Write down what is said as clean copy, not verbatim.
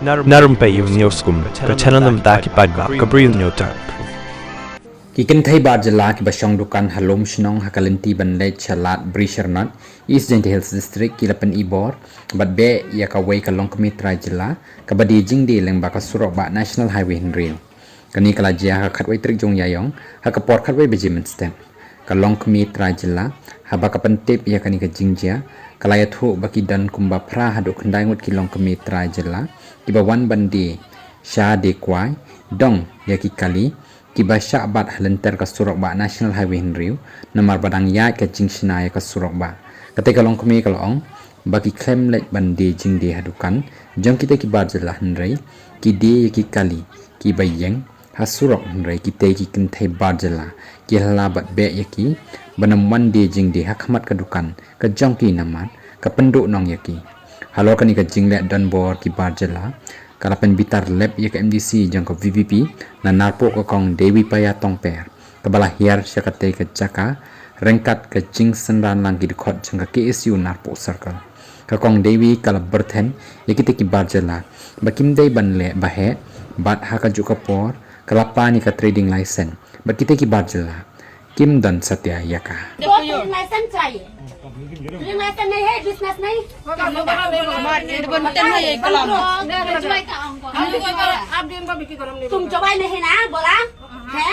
Na Rympei U ke channel nabynta ki paidbah ke Brishyrnot. Kikin thai bar jylla ki basong dukan halom shnong hakalinti banle chalat Brishyrnot East Jingdie Hills District kilapan ibor bat be iaka way ka longkmie jylla kabadi jingdie lengba ka surok ba National Highway Henry kani kala jia ha khatwai trik jong yayong ha ka por khatwai bejimen step ka longkmie jylla ha ba ka pentep iaka ni ka jingjia kala ya thu baki dan kumba phra hadu khandai ngut ki longkmie jylla ki ba wan bandi sha de kwai dong ya ki kali kiba syabat halenter ka surok ba National Highway Henry namar badang ya ka jingshna ya ka surok ba ketika longkmie kalong bagi klaim lek bandi jingdie hadukan jong kita ki bar jylla henry ki de ki kali ki bayeng ha surok henry kita ki kentai bar jylla ki halabat be yaki banam mandi jingdie ha khamat ka dukan ka jong ki namat ka penduk nong yaki halo kani ka jingle don bor ki bar jylla kalapan bitar lab ya ke MDC jang ke VVP na narpo ke kong Dewi Paya Tongper kabala hiar syakate ke Jaka rengkat ke jing sendan langgi dikot jang ke KSU narpo circle ke kong Dewi kala berthen ya kita ki bar jylla bakim dei banle bahe bat ha ka juga por kalapa ni ka trading license bat kita ki bar jylla kim dan satya yaka licence चाहिए drink licence नहीं है बिजनेस नहीं तुम जवाई नहीं ना बोला है